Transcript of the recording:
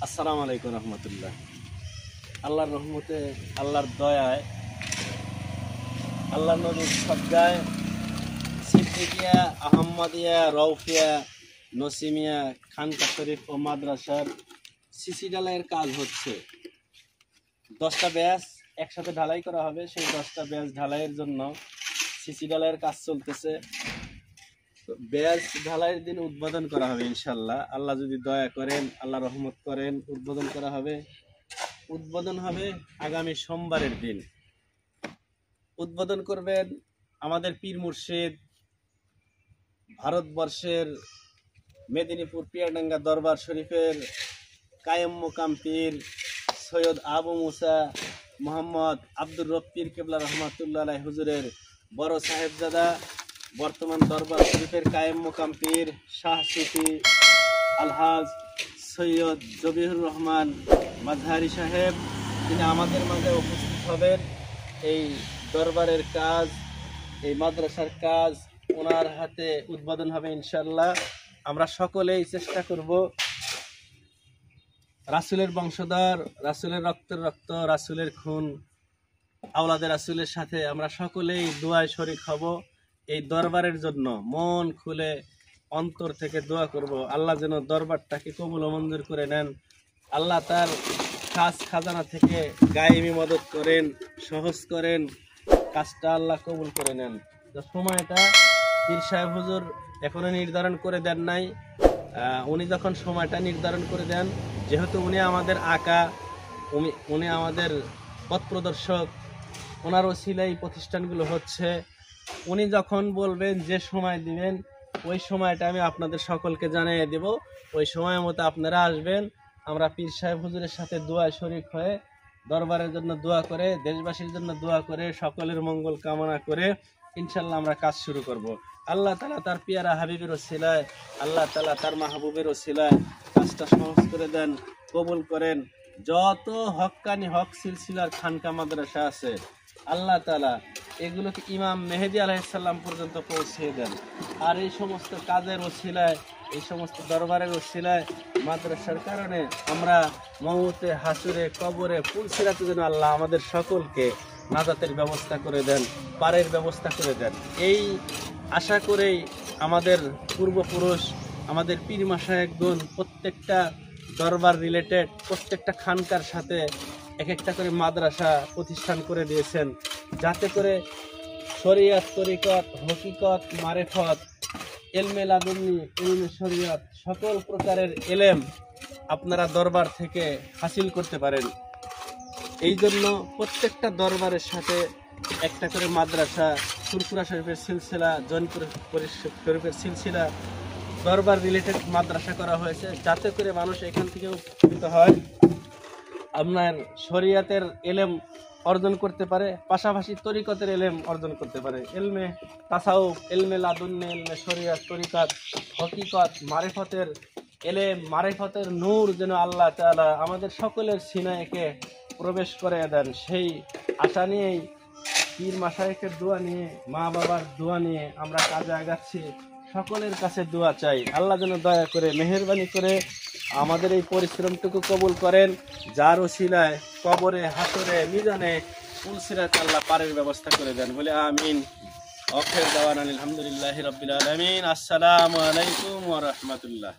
আসসালামু আলাইকুম রহমতুল্লাহ। আল্লাহর রহমতে, আল্লাহর দয়ায়, আল্লাহ নবীর সজ্জায় সিদ্দিকিয়া, আহমদিয়া, রৌফিয়া, নসিমিয়া, খানকা শরীফ ও মাদ্রাসার সিসি ঢালাইয়ের কাজ হচ্ছে। 10টা ব্যাচ একসাথে ঢালাই করা হবে। সেই 10টা ব্যাচ ঢালাইয়ের জন্য সিসি ঢালাইয়ের কাজ চলতেছে। ব্যাচ ঢালাইয়ের দিন উদ্বোধন করা হবে ইনশাল্লাহ। আল্লাহ যদি দয়া করেন, আল্লাহ রহমত করেন, উদ্বোধন করা হবে। উদ্বোধন হবে আগামী সোমবারের দিন। উদ্বোধন করবেন আমাদের পীর মুর্শিদ, ভারতবর্ষের মেদিনীপুর পিয়ারডাঙ্গা দরবার শরীফের কায়েম মোকাম পীর সৈয়দ আবু মুসা মোহাম্মদ আব্দুর রব পীর কেবলা রহমাতুল্লাহ আলাইহি হুজুরের বড় সাহেবজাদা, বর্তমান দরবার শরীফের কায়েম মোকাম পীর শাহ সুফি আলহাজ সৈয়দ জবিহুর রহমান মাঝহারি সাহেব, তিনি আমাদের মাঝে উপস্থিত হবেন। এই দরবারের কাজ, এই মাদ্রাসার কাজ ওনার হাতে উদ্বোধন হবে ইনশাল্লাহ। আমরা সকলেই চেষ্টা করব রাসূলের বংশধর, রাসূলের রক্তের রক্ত, রাসূলের খুন, আওলাদের রাসূলের সাথে আমরা সকলেই দোয়ায় শরীক হব। এই দরবারের জন্য মন খুলে অন্তর থেকে দোয়া করব। আল্লাহ যেন দরবারটাকে কবুল ও মঞ্জুর করে নেন। আল্লাহ তার খাস খাজানা থেকে গায়েবী মদত করেন, সহজ করেন, কাজটা আল্লাহ কবুল করে নেন। সময়টা পীর সাহেব হুজুর এখনো নির্ধারণ করে দেন নাই। উনি যখন সময়টা নির্ধারণ করে দেন, যেহেতু উনি আমাদের আকা, উনি আমাদের পথ প্রদর্শক, ওনার ওসিলায় প্রতিষ্ঠানগুলো হচ্ছে। উনি যখন বলবেন, যে সময় দিবেন, ওই সময়টা আমি আপনাদের সকলকে জানিয়ে দেব। ওই সময় মতো আপনারা আসবেন। আমরা পীর সাহেব হুজুরের সাথে দোয়ায় শরীক হয়ে, দরবারের জন্য দোয়া করে, দেশবাসীর জন্য দোয়া করে, সকলের মঙ্গল কামনা করে ইনশাল্লাহ আমরা কাজ শুরু করব। আল্লাহ তাআলা তার পিয়ারা হাবিবের ওসিলায়, আল্লাহ তাআলা তার মাহবুবের ওসিলায় কাজটা সহজ করে দেন, কবুল করেন। যত হক্কানি হক সিলসিলার খানকা মাদ্রাসা আছে, আল্লাহ তাআলা এগুলোকে ইমাম মেহেদী আলাইহিস সালাম পর্যন্ত পৌঁছে দেন। আর এই সমস্ত কাজের ওসিলায়, এই সমস্ত দরবারের ওসিলায়, মাদ্রাসার কারণে আমরা মউতে, হাসুরে, কবরে, পুলসিরাতে যেন আল্লাহ আমাদের সকলকে নাজাতের ব্যবস্থা করে দেন, পারের ব্যবস্থা করে দেন। এই আশা করেই আমাদের পূর্বপুরুষ, আমাদের পীর মাশায়েখগণ প্রত্যেকটা দরবার রিলেটেড, প্রত্যেকটা খানকার সাথে এক একটা করে মাদ্রাসা প্রতিষ্ঠান করে দিয়েছেন, যাতে করে শরিয়ত, তরিকত, হকিকত, মারেফত, ইলমে লাদুন্নি, ইলমে শরিয়ত, সকল প্রকারের ইলম আপনারা দরবার থেকে হাসিল করতে পারেন। এই জন্য প্রত্যেকটা দরবারের সাথে একটা করে মাদ্রাসা, ফুরফুরা শরীফের সিলসিলা, জৈনপুর শরীফের সিলসিলা, দরবার রিলেটেড মাদ্রাসা করা হয়েছে, যাতে করে মানুষ এখান থেকে উপকৃত হয়, আপনার শরিয়াতের ইলম অর্জন করতে পারে, পাশাপাশি তরিকতের ইলম অর্জন করতে পারে। ইলমে তাসাউফ, ইলমে লাদুন্নি, ইলমে শরিয়াত, তরিকত, হকিকত, মারিফতের ইলম, মারিফতের নূর যেন আল্লাহ তাআলা আমাদের সকলের সিনায়কে প্রবেশ করে দেন। সেই আশা নিয়েই, পীর মাশায়েখের দোয়া নিয়ে, মা বাবার দোয়া নিয়ে আমরা কাজে আগাচ্ছি। সকলের কাছে দোয়া চাই, আল্লাহ যেন দয়া করে, মেহেরবানি করে আমাদের এই পরিশ্রমটুকু কবুল করেন। যার ওসিলায় কবরে, হাসরে, মিজানে, পুলসিরাতে আল্লাহ পারের ব্যবস্থা করে দেন বলে আমিন। আখির দাওয়ানা আলহামদুলিল্লাহি রাব্বিল আলামিন। আসসালামু আলাইকুম ওয়া রাহমাতুল্লাহ।